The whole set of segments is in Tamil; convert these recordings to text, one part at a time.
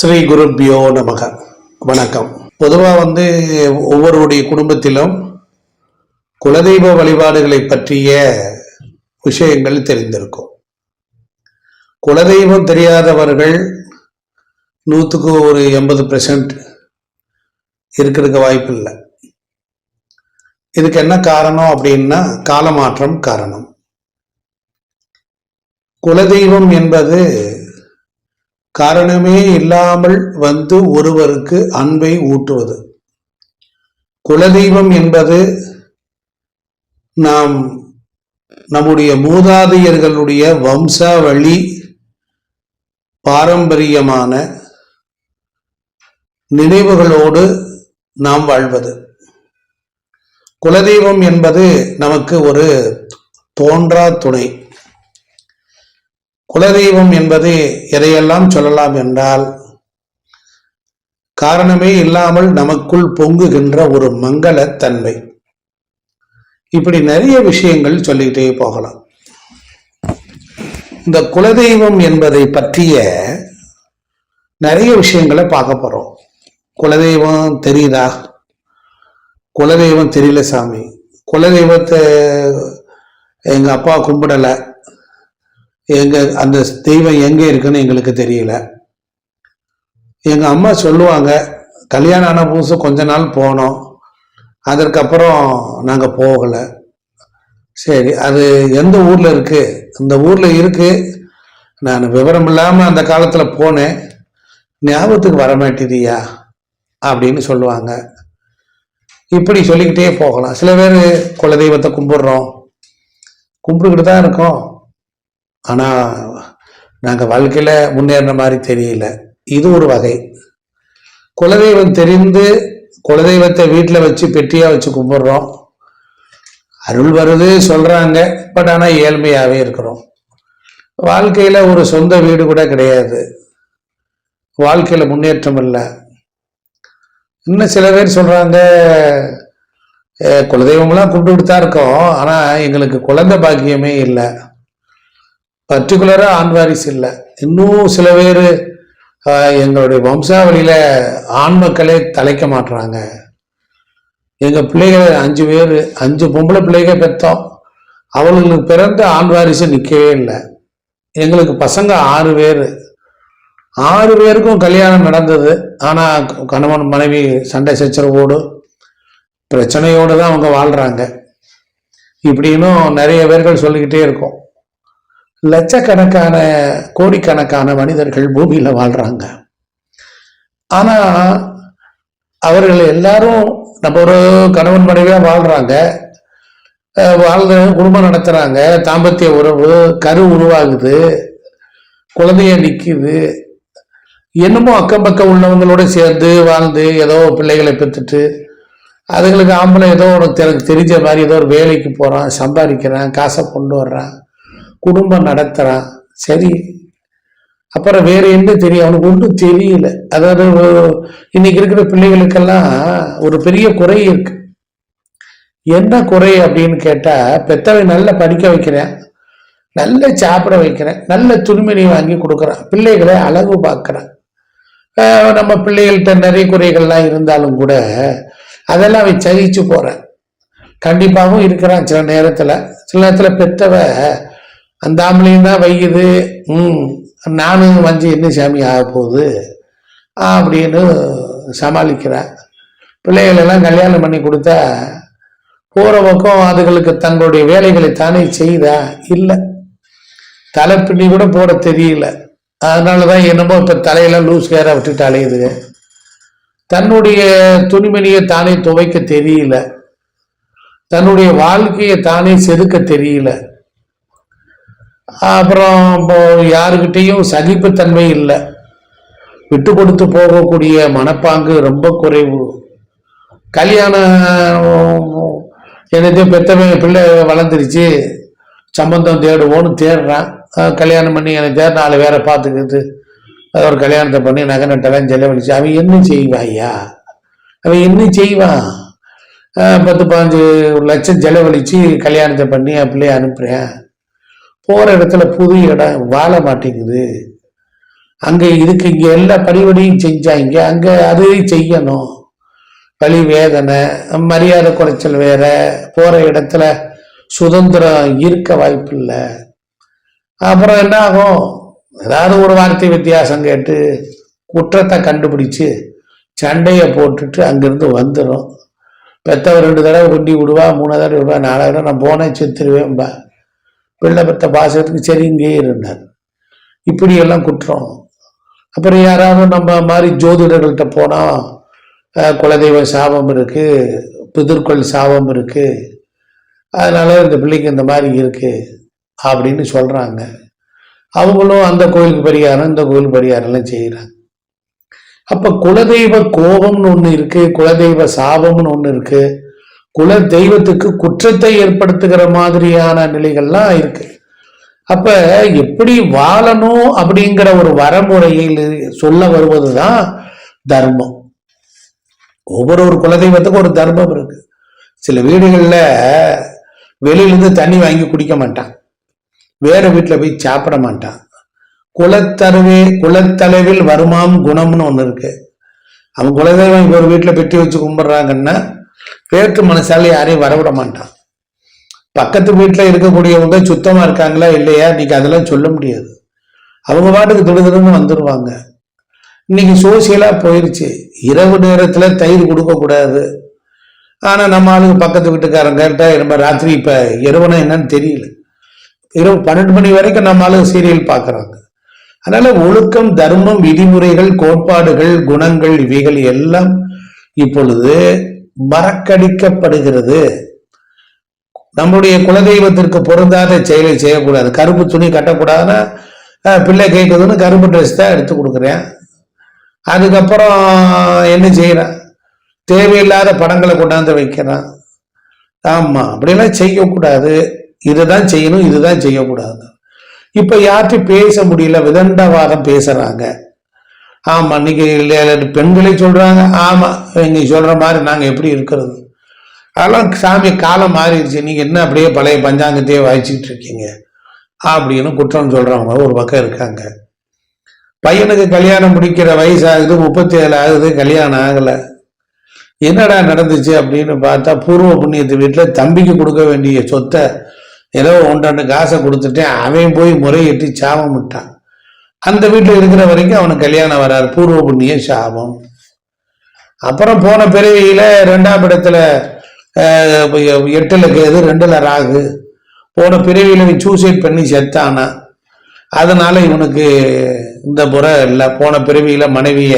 ஸ்ரீ குருப்யோ நமக. வணக்கம். பொதுவாக ஒவ்வொருடைய குடும்பத்திலும் குலதெய்வ வழிபாடுகளை பற்றிய விஷயங்கள் தெரிந்திருக்கும். குலதெய்வம் தெரியாதவர்கள் 100% இருக்கிறதுக்கு வாய்ப்பு இல்லை. இதுக்கு என்ன காரணம் அப்படின்னா, காலமாற்றம் காரணம். குலதெய்வம் என்பது காரணமே இல்லாமல் ஒருவருக்கு அன்பை ஊட்டுவது. குலதெய்வம் என்பது நாம் நம்முடைய மூதாதையர்களுடைய வம்சாவளி பாரம்பரியமான நினைவுகளோடு நாம் வாழ்வது. குலதெய்வம் என்பது நமக்கு ஒரு தோன்றா துணை. குலதெய்வம் என்பது எதையெல்லாம் சொல்லலாம் என்றால், காரணமே இல்லாமல் நமக்குள் பொங்குகின்ற ஒரு மங்களத்தன்மை. இப்படி நிறைய விஷயங்கள் சொல்லிக்கிட்டே போகலாம். இந்த குலதெய்வம் என்பதை பற்றிய நிறைய விஷயங்களை பார்க்க போறோம். குலதெய்வம் தெரியுதா? குலதெய்வம் தெரியல சாமி. குலதெய்வத்தை எங்க அப்பா கும்பிடலை, அந்த தெய்வம் எங்க இருக்குன்னு எங்களுக்கு தெரியல. எங்க அம்மா சொல்லுவாங்க, கல்யாணம் ஆன புதுசு கொஞ்ச நாள் போனோம், அதற்கப்புறம் நாங்க போகல. சரி, அது எந்த ஊர்ல இருக்கு? இந்த ஊர்ல இருக்கு, நான் விவரம் இல்லாம அந்த காலத்துல போனேன், ஞாபகத்துக்கு வரமாட்டேதியா அப்படின்னு சொல்லுவாங்க. இப்படி சொல்லிக்கிட்டே போகலாம். சில பேர் குலதெய்வத்தை கும்பிட்டுக்கிட்டு தான் இருக்கோம், ஆனா நாங்க வாழ்க்கையில முன்னேறின மாதிரி தெரியல. இது ஒரு வகை. குலதெய்வம் தெரிந்து குலதெய்வத்தை வீட்டில் வச்சு பெட்டியா வச்சு கும்பிடுறோம், அருள் வருது சொல்றாங்க, பட் ஆனா ஏழ்மையாவே இருக்கிறோம். வாழ்க்கையில ஒரு சொந்த வீடு கூட கிடையாது, வாழ்க்கையில முன்னேற்றம் இல்லை. இன்னும் சில பேர் சொல்றாங்க, குலதெய்வம்லாம் கும்பிட்டு தான் இருக்கோம், ஆனா எங்களுக்கு குழந்தை பாக்கியமே இல்லை, பர்டிகுலரா ஆண் வாரிசு இல்லை. இன்னும் சில பேர் எங்களுடைய வம்சாவளியில ஆண் மக்களே தலைக்க மாட்டுறாங்க. எங்க பிள்ளைகள் 5 பேர், 5 பொம்பளை பிள்ளைகள் பெற்றோம், அவங்களுக்கு பிறந்த ஆண் வாரிசு நிற்கவே இல்லை. எங்களுக்கு பசங்க 6 பேர், 6 பேருக்கும் கல்யாணம் நடந்தது. ஆனா கணவன் மனைவி சண்டை சச்சரவோடு பிரச்சனையோடு தான் அவங்க வாழ்றாங்க. இப்படின்னும் நிறைய பேர்கள் சொல்லிக்கிட்டே இருக்கோம். லட்சக்கணக்கான கோடிக்கணக்கான மனிதர்கள் பூமியில வாழ்றாங்க. ஆனா அவர்கள் எல்லாரும் நம்ம ஒரு கணவன் மனைவியா வாழ்றாங்க, வாழ்ந்து குடும்பம் நடத்துறாங்க, தாம்பத்திய உறவு, கரு உருவாகுது, குழந்தைய நிக்குது, என்னமோ அக்கம் பக்கம் உள்ளவங்களோட சேர்ந்து வாழ்ந்து ஏதோ பிள்ளைகளை பெற்றுட்டு, அதுங்களுக்கு ஆம்பளை ஏதோ எனக்கு தெரிஞ்ச மாதிரி ஏதோ ஒரு வேலைக்கு போறான், சம்பாதிக்கிறான், காசை கொண்டு வர்றான், குடும்பம் நடத்துறான். சரி, அப்புறம் வேற என்ன தெரியும்? அவனுக்கு ஒன்றும் தெரியல. அதாவது இன்னைக்கு இருக்கிற பிள்ளைகளுக்கெல்லாம் ஒரு பெரிய குறை இருக்கு. என்ன குறை அப்படின்னு கேட்டா, பெத்தவை நல்லா படிக்க வைக்கிறேன், நல்ல சாப்பிட வைக்கிறேன், நல்ல துணிமணி வாங்கி கொடுக்குறான், பிள்ளைகளை அழகு பார்க்குறான். நம்ம பிள்ளைகள்கிட்ட நிறைய குறைகள்லாம் இருந்தாலும் கூட அதெல்லாம் அவன் சகிச்சு போறேன். கண்டிப்பாகவும் இருக்கிறான். சில நேரத்துல பெத்தவ அந்த ஆம்பளையும் தான் வைக்குது, நானும் என்ன சாமி ஆக போகுது அப்படின்னு சமாளிக்கிறேன். பிள்ளைகள் எல்லாம் கல்யாணம் பண்ணி கொடுத்தா போற பக்கம் அதுகளுக்கு தங்களுடைய வேலைகளை தானே செய்தா? இல்லை, தலை பின்னி கூட போட தெரியல. அதனாலதான் என்னமோ இப்ப தலையெல்லாம் லூஸ் ஹேரா விட்டுட்டு அலையுது. தன்னுடைய துணிமணியை தானே துவைக்க தெரியல, தன்னுடைய வாழ்க்கையை தானே செதுக்க தெரியல. அப்புறம் யாருக்கிட்டையும் சகிப்புத்தன்மை இல்லை, விட்டு கொடுத்து போகக்கூடிய மனப்பாங்கு ரொம்ப குறைவு. கல்யாணம் என்னத்தையும் பெத்தவன் பிள்ளை வளர்ந்துருச்சு, சம்பந்தம் தேடுவோன்னு தேடுறான், கல்யாணம் பண்ணி எனக்கு தேட 4 பேரை பார்த்துக்கிட்டு ஒரு கல்யாணத்தை பண்ணி நகை நட்டெல்லாம் செலவழிச்சு அவன் என்ன செய்வான்? ஐயா, அவன் என்ன செய்வான்? 10-15 லட்சம் செலவழிச்சு கல்யாணத்தை பண்ணி என் பிள்ளைய அனுப்புறேன், போற இடத்துல புது இடம் வாழ மாட்டேங்குது. அங்க இதுக்கு இங்க எல்லா படிவடியும் செஞ்சாங்க, அங்க அதையும் செய்யணும். வலி வேதனை, மரியாதை குறைச்சல் வேற, போற இடத்துல சுதந்திரம் இருக்க வாய்ப்பு இல்லை. அப்புறம் என்ன ஆகும், ஏதாவது ஒரு வார்த்தை வித்தியாசம் கேட்டு குற்றத்தை கண்டுபிடிச்சு சண்டையை போட்டுட்டு அங்கிருந்து வந்துடும். பெத்தவர் 2 தடவை கொண்டி விடுவா, 3 தடவை விடுவா, 4 தடவை நான் போனேன் செத்துருவேன்பா. பிள்ளை பெத்த பாசத்துக்கு சரி இங்கேயே இருந்தார். இப்படியெல்லாம் குற்றம். அப்புறம் யாராவது நம்ம மாதிரி ஜோதிடர்கள்ட்ட போனால் குலதெய்வ சாபம் இருக்கு, பிதிர்கொள் சாபம் இருக்கு, அதனால இந்த பிள்ளைக்கு இந்த மாதிரி இருக்கு அப்படின்னு சொல்றாங்க. அவங்களும் அந்த கோயிலுக்கு பரிகாரம் இந்த கோயிலுக்கு பரிகாரம்லாம் செய்யறாங்க. அப்ப குலதெய்வ கோபம்னு ஒண்ணு இருக்கு, குலதெய்வ சாபம்னு ஒண்ணு இருக்கு, குல தெய்வத்துக்கு குற்றத்தை ஏற்படுத்துகிற மாதிரியான நிலைகள்லாம் இருக்கு. அப்ப எப்படி வாழணும் அப்படிங்கிற ஒரு வரமுறையில் சொல்ல வருவதுதான் தர்மம். ஒவ்வொரு குலதெய்வத்துக்கும் ஒரு தர்மம் இருக்கு. சில வீடுகள்ல வெளியிலிருந்து தண்ணி வாங்கி குடிக்க மாட்டான், வேற வீட்டுல போய் சாப்பிட மாட்டான். குலத்தளவில் வருமாம் குணம்னு ஒண்ணு இருக்கு. அவன் குலதெய்வம் இப்போ ஒரு வீட்டுல பெட்டி வச்சு கும்பிடுறாங்கன்னா வேற்று மனசால யாரையும் வரவிட மாட்டான். பக்கத்து வீட்டுல இருக்கக்கூடியவங்க சுத்தமா இருக்காங்களா இல்லையா இன்னைக்கு அதெல்லாம் சொல்ல முடியாது. அவங்க பாட்டுக்கு திடுதிடுன்னு வந்துடுவாங்க. இன்னைக்கு சோசியலா போயிருச்சு. இரவு நேரத்துல தயிர் கொடுக்க கூடாது. ஆனா நம்ம ஆளுக்கு பக்கத்து வீட்டுக்காரங்க கேட்டா நம்ம ராத்திரி இப்ப இரவுனா என்னன்னு தெரியல, இரவு 12 மணி வரைக்கும் நம்ம ஆளுக்கு சீரியல் பாக்குறாங்க. அதனால ஒழுக்கம், தர்மம், விதிமுறைகள், கோட்பாடுகள், குணங்கள் இவைகள் எல்லாம் இப்பொழுது மறக்கடிக்கப்படுகிறது. நம்முடைய குலதெய்வத்திற்கு பொருந்தாத செயலை செய்யக்கூடாது. கருப்பு துணி கட்டக்கூடாதுன்னா பிள்ளை கேட்குதுன்னு கருப்பு ட்ரெஸ் தான் எடுத்து கொடுக்குறேன். அதுக்கப்புறம் என்ன செய்யறான், தேவையில்லாத படங்களை கொண்டாந்து வைக்கிறான். ஆமா, அப்படியெல்லாம் செய்யக்கூடாது. இதுதான் செய்யணும், இதுதான் செய்யக்கூடாது. இப்ப யார்கிட்டையும் பேச முடியல, விதண்டவாதம் பேசுறாங்க. ஆமா, இன்னைக்கு பெண்களை சொல்றாங்க, ஆமா நீங்க சொல்ற மாதிரி நாங்க எப்படி இருக்கிறது, அதெல்லாம் சாமி காலம் மாறிடுச்சு, நீங்க என்ன அப்படியே பழைய பஞ்சாங்கத்தையே வாய்ச்சிட்டு இருக்கீங்க அப்படின்னு குற்றம் சொல்றவங்க ஒரு பக்கம் இருக்காங்க. பையனுக்கு கல்யாணம் முடிக்கிற வயசு ஆகுது, 37 ஆகுது, கல்யாணம் ஆகல. என்னடா நடந்துச்சு அப்படின்னு பார்த்தா பூர்வ புண்ணியத்து வீட்டுல தம்பிக்கு கொடுக்க வேண்டிய சொத்தை ஏதோ 1-2 காசை கொடுத்துட்டேன், அவன் போய் முறையிட்டு சாபம் விட்டான். அந்த வீட்டுல இருக்கிற வரைக்கும் அவனுக்கு கல்யாணம் வராது, பூர்வ புண்ணிய சாபம். அப்புறம் போன பிறவியில 2ஆம் இடத்துல 8ல் கேது, 2ல் ராகு. போன பிறவியில இவன் சூசைட் பண்ணி செத்தானா, அதனால இவனுக்கு இந்த முறை இல்லை. போன பிறவியில மனைவிய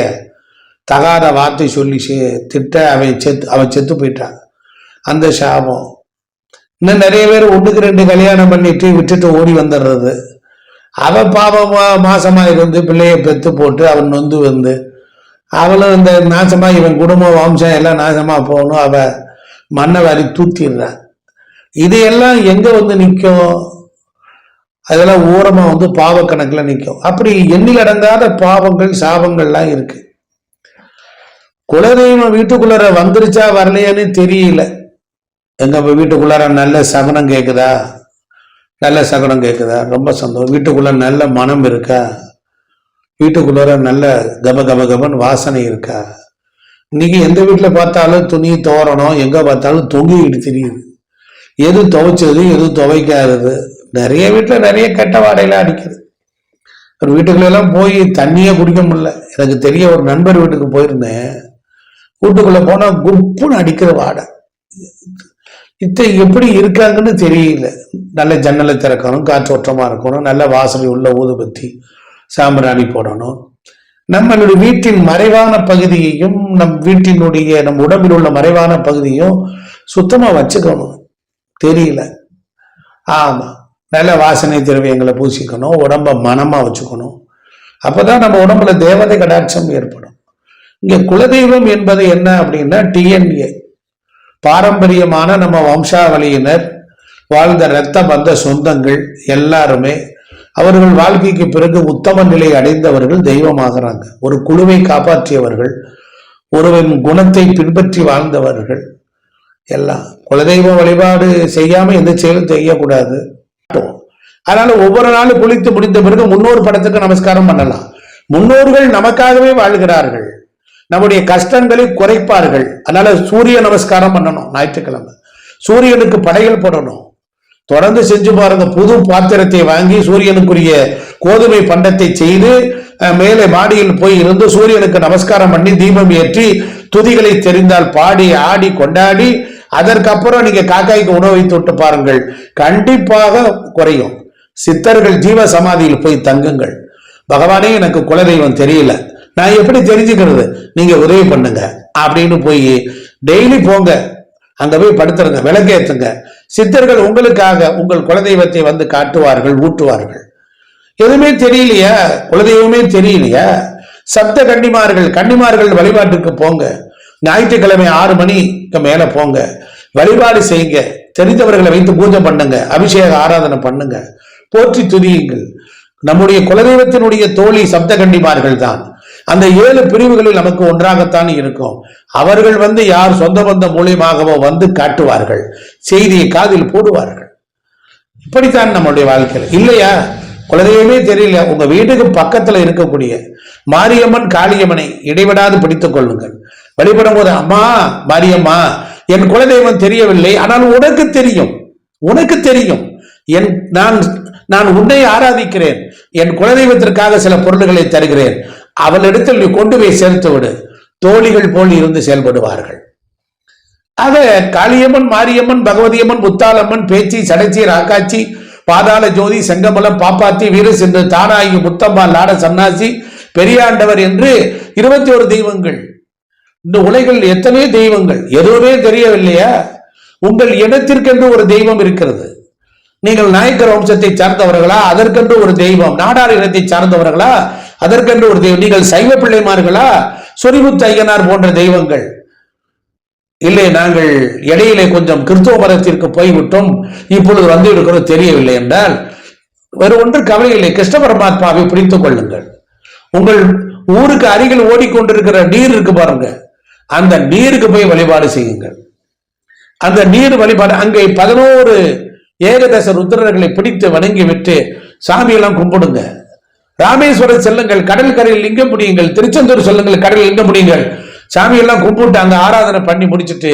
தகாத வார்த்தை சொல்லி திட்ட அவன் செத்து போயிட்டான், அந்த சாபம். இன்னும் நிறைய பேர் 1க்கு 2 கல்யாணம் பண்ணிட்டு விட்டுட்டு ஓடி வந்துடுறது. அவன் பாவமா மாசமா இருந்து பிள்ளைய பெத்து போட்டு அவன் நொந்து வந்து அவளும் இந்த நாசமா, இவன் குடும்பம் வம்சம் எல்லாம் நாசமா போகணும், அவ மண்ணை வாரி தூத்திடுறான். இதையெல்லாம் எங்க வந்து நிற்கும், அதெல்லாம் ஓரமா வந்து பாவ கணக்குல நிற்கும். அப்படி எண்ணில் அடங்காத பாவங்கள் சாபங்கள்லாம் இருக்கு. குலதெய்வம் வீட்டுக்குள்ளார வந்துருச்சா வரலையான்னு தெரியல. எங்க வீட்டுக்குள்ளார நல்ல சகுனம் கேக்குதா, நல்ல சகுனம் கேக்குதா, ரொம்ப சந்தோஷம். வீட்டுக்குள்ள நல்ல மனம் இருக்கா, வீட்டுக்குள்ளார நல்ல கப கப கபன் வாசனை இருக்கா. இன்னைக்கு எந்த வீட்டுல பார்த்தாலும் துணி தோரணும், எங்க பார்த்தாலும் தொங்கிட்டு தெரியுது. எது துவைச்சது எது துவைக்காதது. நிறைய வீட்டுல நிறைய கெட்ட வாடையெல்லாம் அடிக்குது. ஒரு வீட்டுக்குள்ள எல்லாம் போய் தண்ணியே குடிக்க முடியல. எனக்கு தெரிய ஒரு நண்பர் வீட்டுக்கு போயிருந்தேன், வீட்டுக்குள்ள போனா குப்புன்னு அடிக்கிற வாடை. எப்படி இருக்காங்கன்னு தெரியல. நல்ல ஜன்னலை திறக்கணும், காற்றோட்டமா இருக்கணும், நல்ல வாசனை உள்ள ஊதுபத்தி சாம்பிராணி போடணும். நம்மளுடைய வீட்டின் மறைவான பகுதியையும் நம் உடம்பில் உள்ள மறைவான பகுதியும் சுத்தமா வச்சுக்கணும். தெரியல. ஆமா, நல்ல வாசனை திரவியங்களை பூசிக்கணும், உடம்ப மனமா வச்சுக்கணும். அப்பதான் நம்ம உடம்புல தேவதை கடாட்சம் ஏற்படும். இங்க குலதெய்வம் என்பது என்ன அப்படின்னா டிஎன்ஏ, பாரம்பரியமான நம்ம வம்சாவளியினர் வாழ்ந்த இரத்த பந்த சொந்தங்கள் எல்லாருமே அவர்கள் வாழ்க்கைக்கு பிறகு உத்தம நிலை அடைந்தவர்கள் தெய்வமாகறாங்க. ஒரு குழுவை காப்பாற்றியவர்கள், ஒருவன் குணத்தை பின்பற்றி வாழ்ந்தவர்கள் எல்லாம். குலதெய்வ வழிபாடு செய்யாம எந்த செயலும் செய்யக்கூடாது. அதனால ஒவ்வொரு நாளும் குளித்து முடிந்த பிறகு முன்னோர் படத்துக்கு நமஸ்காரம் பண்ணலாம், முன்னோர்கள் நமக்காகவே வாழ்கிறார்கள், நம்முடைய கஷ்டங்களை குறைப்பார்கள். அதனால சூரிய நமஸ்காரம் பண்ணணும். ஞாயிற்றுக்கிழமை சூரியனுக்கு படையல் போடணும். தொடர்ந்து செஞ்சு பாருங்க. புது பாத்திரத்தை வாங்கி சூரியனுக்குரிய கோதுமை பண்டத்தை செய்து மேலே மாடியில் போய் இருந்து சூரியனுக்கு நமஸ்காரம் பண்ணி தீபம் ஏற்றி துதிகளை தெரிந்தால் பாடி ஆடி கொண்டாடி அதற்கப்புறம் நீங்க காக்காய்க்கு உணவு வைத்து விட்டு பாருங்கள், கண்டிப்பாக குறையும். சித்தர்கள் ஜீவ சமாதியில் போய் தங்குங்கள். பகவானே எனக்கு குலதெய்வம் தெரியல, நான் எப்படி தெரிஞ்சுக்கிறது, நீங்க உதவி பண்ணுங்க அப்படின்னு போய் டெய்லி போங்க, அங்க போய் படுத்துருங்க, விளக்கேத்துங்க. சித்தர்கள் உங்களுக்காக உங்கள் குலதெய்வத்தை வந்து காட்டுவார்கள், ஊட்டுவார்கள். எதுவுமே தெரியலையா, குலதெய்வமே தெரியலையா, சப்த கன்னிமார்கள் வழிபாட்டுக்கு போங்க. ஞாயிற்றுக்கிழமை 6 மணிக்கு மேல போங்க, வழிபாடு செய்யுங்க. தெரிந்தவர்களை வைத்து பூஜை பண்ணுங்க, அபிஷேக ஆராதனை பண்ணுங்க, போற்றி துதியுங்கள். நம்முடைய குலதெய்வத்தினுடைய தோழி சப்த கன்னிமார்கள் தான். அந்த 7 பிரிவுகளில் நமக்கு ஒன்றாகத்தான் இருக்கும். அவர்கள் வந்து யார் சொந்த பந்த மூலியமாகவோ வந்து காட்டுவார்கள், செய்தியை காதில் போடுவார்கள். இப்படித்தான் நம்முடைய வாழ்க்கையில். இல்லையா, குலதெய்வமே தெரியல, உங்க வீட்டுக்கு பக்கத்துல இருக்கக்கூடிய மாரியம்மன் காளியம்மனை இடைவிடாது பிடித்துக் கொள்ளுங்கள். வழிபடும் போது, அம்மா மாரியம்மா, என் குலதெய்வம் தெரியவில்லை, ஆனால் உனக்கு தெரியும், உனக்கு தெரியும், நான் உன்னை ஆராதிக்கிறேன், என் குலதெய்வத்திற்காக சில பொருள்களை தருகிறேன், அவளிடத்தில் நீ கொண்டு போய் சேர்த்து விடு. தோழிகள் போல் இருந்து செயல்படுவார்கள். ஆக காளியம்மன், மாரியம்மன், பகவதியம்மன், முத்தாலம்மன், பேச்சி, சடைச்சி, ராக்காச்சி, பாதாள ஜோதி, செங்கமலம், பாப்பாத்தி, வீரசிந்து, தானாயி, முத்தம்மா, லாட சன்னாசி, பெரியாண்டவர் என்று 21 தெய்வங்கள். இந்த உலகில் எத்தனை தெய்வங்கள், எதுவுமே தெரியவில்லையா? உங்கள் இனத்திற்கென்று ஒரு தெய்வம் இருக்கிறது. நீங்கள் நாயக்கர் வம்சத்தை சார்ந்தவர்களா, அதற்கென்று ஒரு தெய்வம். நாடார் இனத்தை சார்ந்தவர்களா, அதற்கென்று ஒரு தெய்வம். நீங்கள் சைவ பிள்ளைமார்களா, சொரிமுத்து ஐயனார் போன்ற தெய்வங்கள். இல்லை, நாங்கள் இடையிலே கொஞ்சம் கிறிஸ்துவ மதத்திற்கு போய்விட்டோம், இப்பொழுது வந்து இருக்கிறோம் தெரியவில்லை என்றால் வேறு ஒன்று கவலை இல்லை. கிருஷ்ண பரமாத்மாவை பிடித்துக் கொள்ளுங்கள். உங்கள் ஊருக்கு அருகில் ஓடிக்கொண்டிருக்கிற நீர் இருக்கு பாருங்க, அந்த நீருக்கு போய் வழிபாடு செய்யுங்கள். அந்த நீர் வழிபாடு, அங்கே 11 ஏகதச ருத்ரர்களை பிடித்து வணங்கி விட்டு சாமியெல்லாம் கும்பிடுங்க. ராமேஸ்வரம் செல்லுங்கள், கடல் கரையில் லிங்கம் முடியுங்கள். திருச்செந்தூர் செல்லுங்கள், கடல் லிங்கம் முடியுங்கள். சாமியெல்லாம் கும்பிட்டு அங்க ஆராதனை பண்ணி முடிச்சுட்டு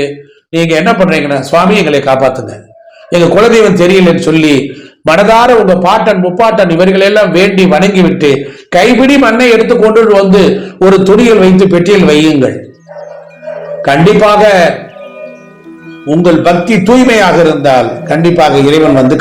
நீங்க என்ன பண்றீங்கன்னா, சுவாமி எங்களை காப்பாத்துங்க, எங்க குலதெய்வம் தெரியலன்னு சொல்லி மனதார உங்க பாட்டன் முப்பாட்டன் இவர்களெல்லாம் வேண்டி வணங்கி விட்டு கைப்பிடி மண்ணை எடுத்து கொண்டு வந்து ஒரு துணியில் வைத்து பெட்டியில் வையுங்கள். கண்டிப்பாக உங்கள் பக்தி தூய்மையாக இருந்தால் கண்டிப்பாக இறைவன் வந்து